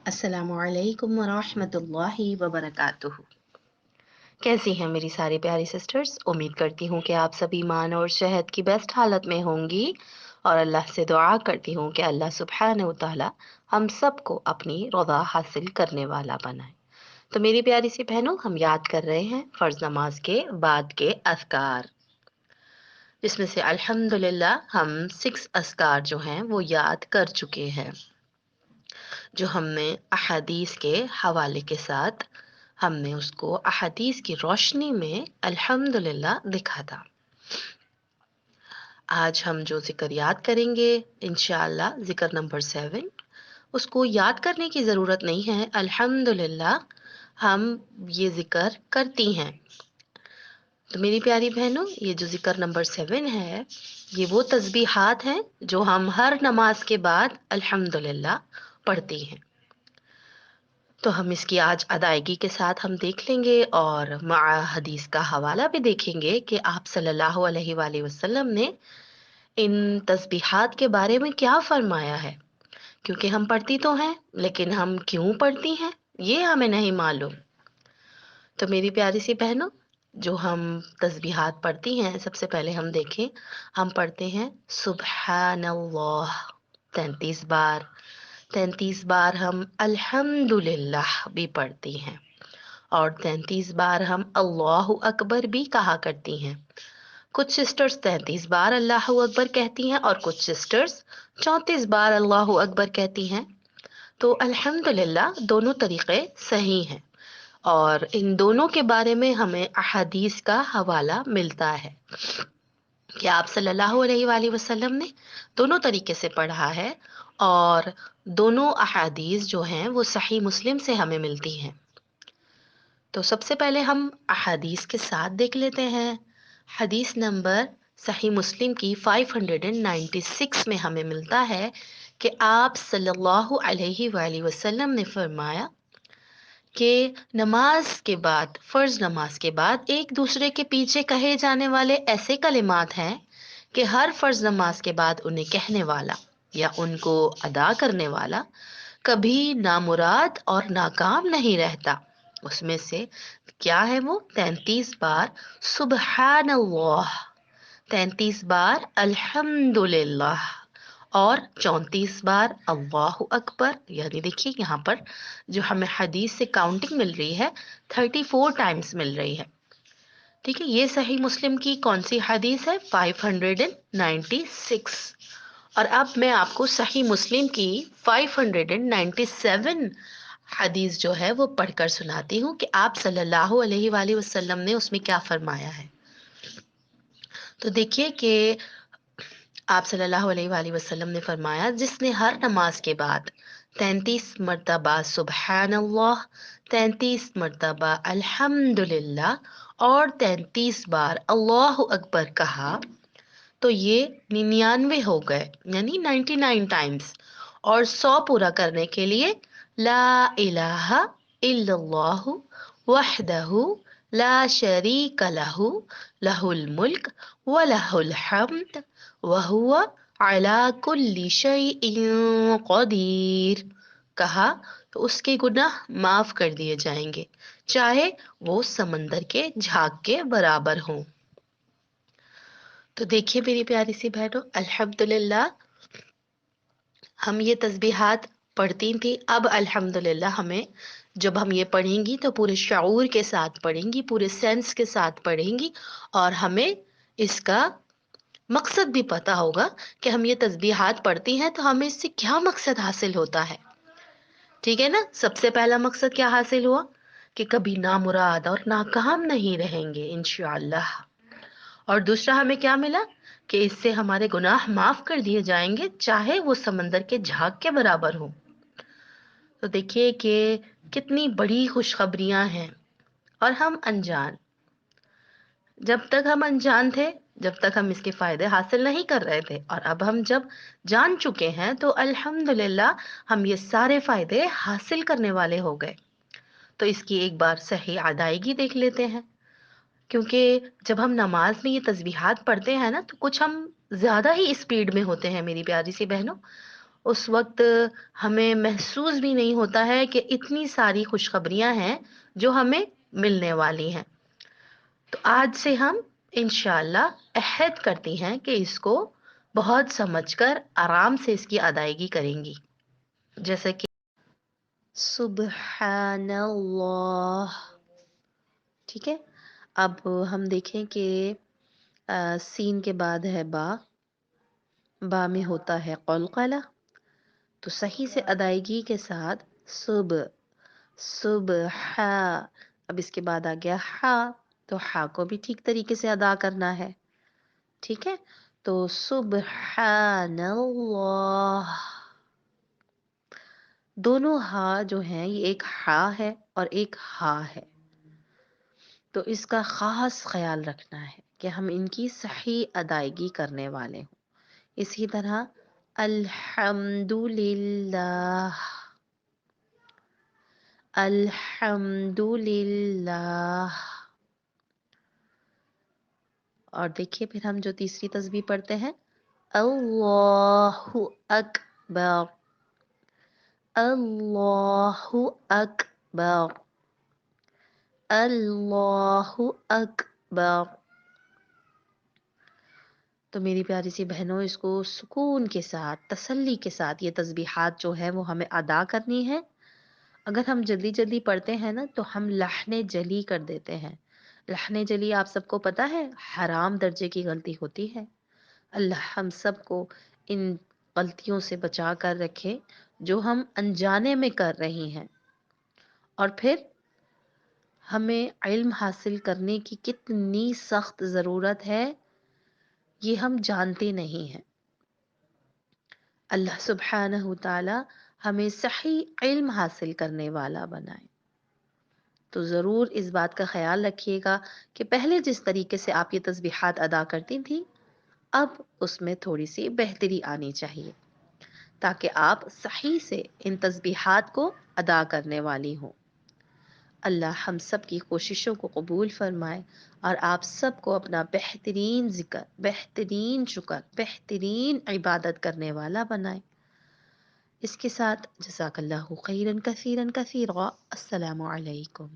अस्सलामु अलैकुम वरहमतुल्लाहि वबरकातुहू। कैसी हैं मेरी सारी प्यारी सिस्टर्स? उम्मीद करती हूँ कि आप सभी ईमान और सेहत की बेस्ट हालत में होंगी और अल्लाह से दुआ करती हूँ कि अल्लाह सुब्हानहू तआला हम सबको अपनी रज़ा हासिल करने वाला बनाए। तो मेरी प्यारी सी बहनों, हम याद कर रहे हैं फ़र्ज़ नमाज के बाद के अज़कार, जिसमें से अल्हम्दुलिल्लाह हम 6 अज़कार जो हैं वो याद कर चुके हैं, जो हमने अहादीस के हवाले के साथ हमने उसको अहादीस की रोशनी में अल्हम्दुलिल्लाह लिखा था। आज हम जो ज़िक्र याद करेंगे इंशाअल्लाह ज़िक्र नंबर 7, उसको याद करने की ज़रूरत नहीं है, अल्हम्दुलिल्लाह हम ये ज़िक्र करती हैं। तो मेरी प्यारी बहनों, ये जो ज़िक्र नंबर 7 है, ये वो तस्बीहात हैं जो हम हर नमाज के बाद अल्हम्दुलिल्लाह पढ़ती हैं। तो हम इसकी आज अदायगी के साथ हम देख लेंगे और मआ हदीस का हवाला भी देखेंगे कि आप सल्लल्लाहु अलैहि वसल्लम ने इन तस्बीहात के बारे में क्या फरमाया है, क्योंकि हम पढ़ती तो हैं लेकिन हम क्यों पढ़ती हैं ये हमें नहीं मालूम। तो मेरी प्यारी सी बहनों, जो हम तस्बीहात पढ़ती हैं, सबसे पहले हम देखें, हम पढ़ते हैं सुबहानल्लाह 33 बार। 33 बार हम अल्हम्दुलिल्लाह भी पढ़ती हैं और 33 बार हम अल्लाहु अकबर भी कहा करती हैं। कुछ सिस्टर्स 33 बार अल्लाहु अकबर कहती हैं और कुछ सिस्टर्स 34 बार अल्लाहु अकबर कहती हैं। तो अल्हम्दुलिल्लाह दोनों तरीक़े सही हैं और इन दोनों के बारे में हमें अहादीस का हवाला मिलता है कि आप सल्लल्लाहु अलैहि वसल्लम ने दोनों तरीके से पढ़ा है और दोनों अहादीस जो हैं वो सही मुस्लिम से हमें मिलती हैं। तो सबसे पहले हम अहादीस के साथ देख लेते हैं। हदीस नंबर सही मुस्लिम की 596 में हमें मिलता है कि आप सल्लल्लाहु अलैहि वसल्लम ने फरमाया कि नमाज के बाद, फ़र्ज़ नमाज के बाद एक दूसरे के पीछे कहे जाने वाले ऐसे कलिमात हैं कि हर फ़र्ज़ नमाज के बाद उन्हें कहने वाला या उनको अदा करने वाला कभी नामुराद और नाकाम नहीं रहता। उसमें से क्या है वो? 33 बार सुबहानल्लाह, 33 बार अल्हम्दुलिल्लाह और 34 बार अल्लाहु अकबर। यानी देखिए यहाँ पर जो हमें हदीस से काउंटिंग मिल रही है 34 टाइम्स मिल रही है। ठीक है, ये सही मुस्लिम की कौन सी हदीस है? 596। और अब मैं आपको सही मुस्लिम की 597 हदीस जो है वो पढ़कर सुनाती हूँ कि आप सल्लल्लाहु अलैहि वसल्लम ने उसमें क्या फरमाया है। तो देखिए कि आप सल्लल्लाहु अलैहि वसल्लम ने फरमाया, जिसने हर नमाज के बाद 33 मरतबा सुबहानल्लाह, 33 मरतबा अल्हम्दुलिल्लाह और 33 बार अल्लाहु अकबर कहा, तो ये 99 हो गए, यानी 99 टाइम्स। और 100 पूरा करने के लिए ला इलाहा इल्लल्लाहु वहदहु ला शरीका लहु लहुल मुल्क व लहुल हम्द व हुवा अला कुल्ली शैइन कदीर कहा, तो उसके गुनाह माफ कर दिए जाएंगे, चाहे वो समंदर के झाग के बराबर हों। तो देखिए मेरी प्यारी सी बहनों, अल्हम्दुलिल्लाह हम ये तस्बीहात पढ़ती थी, अब अल्हम्दुलिल्लाह हमें, जब हम ये पढ़ेंगी तो पूरे शऊर के साथ पढ़ेंगी, पूरे सेंस के साथ पढ़ेंगी और हमें इसका मकसद भी पता होगा कि हम ये तस्बीहात पढ़ती हैं तो हमें इससे क्या मकसद हासिल होता है। ठीक है ना? सबसे पहला मकसद क्या हासिल हुआ कि कभी नामुराद और नाकाम नहीं रहेंगे इंशाअल्लाह। और दूसरा हमें क्या मिला कि इससे हमारे गुनाह माफ कर दिए जाएंगे, चाहे वो समंदर के झाग के बराबर हो। तो देखिए कि कितनी बड़ी खुशखबरियां हैं और हम अनजान। जब तक हम अनजान थे, जब तक हम इसके फायदे हासिल नहीं कर रहे थे, और अब हम जब जान चुके हैं तो अल्हम्दुलिल्लाह हम ये सारे फायदे हासिल करने वाले हो गए। तो इसकी एक बार सही अदायगी देख लेते हैं, क्योंकि जब हम नमाज में ये तस्बीहात पढ़ते हैं ना तो कुछ हम ज्यादा ही स्पीड में होते हैं मेरी प्यारी सी बहनों। اس وقت ہمیں محسوس بھی نہیں ہوتا ہے کہ اتنی ساری خوشخبریاں ہیں جو ہمیں ملنے والی ہیں۔ تو آج سے ہم انشاءاللہ عہد کرتی ہیں کہ اس کو بہت سمجھ کر آرام سے اس کی ادائیگی کریں گی، جیسے کہ سبحان اللہ۔ ٹھیک ہے، اب ہم دیکھیں کہ سین کے بعد ہے با، با میں ہوتا ہے قلقلہ، تو صحیح سے ادائیگی کے ساتھ صبح، اب اس کے بعد آ گیا ہا، تو ہا کو بھی ٹھیک طریقے سے ادا کرنا ہے۔ ٹھیک ہے، تو سبحان اللہ، دونوں ہا جو ہیں یہ ایک ہا ہے اور ایک ہا ہے، تو اس کا خاص خیال رکھنا ہے کہ ہم ان کی صحیح ادائیگی کرنے والے ہوں۔ اسی طرح الحمد للہ، الحمد للہ، اور دیکھیے پھر ہم جو تیسری تسبیح پڑھتے ہیں، اللہ اکبر، اللہ اکبر، اللہ اکبر۔ تو میری پیاری سی بہنوں، اس کو سکون کے ساتھ، تسلی کے ساتھ یہ تسبیحات جو ہے وہ ہمیں ادا کرنی ہے۔ اگر ہم جلدی جلدی پڑھتے ہیں نا تو ہم لحن جلی کر دیتے ہیں۔ لحن جلی آپ سب کو پتہ ہے حرام درجے کی غلطی ہوتی ہے۔ اللہ ہم سب کو ان غلطیوں سے بچا کر رکھے جو ہم انجانے میں کر رہی ہیں، اور پھر ہمیں علم حاصل کرنے کی کتنی سخت ضرورت ہے یہ ہم جانتے نہیں ہیں۔ اللہ سبحانہ تعالی ہمیں صحیح علم حاصل کرنے والا بنائے۔ تو ضرور اس بات کا خیال رکھیے گا کہ پہلے جس طریقے سے آپ یہ تسبیحات ادا کرتی تھی، اب اس میں تھوڑی سی بہتری آنی چاہیے تاکہ آپ صحیح سے ان تسبیحات کو ادا کرنے والی ہوں۔ اللہ ہم سب کی کوششوں کو قبول فرمائے اور آپ سب کو اپنا بہترین ذکر، بہترین شکر، بہترین عبادت کرنے والا بنائے۔ اس کے ساتھ جزاک اللہ خیرا کثیرا کثیرا، السلام علیکم۔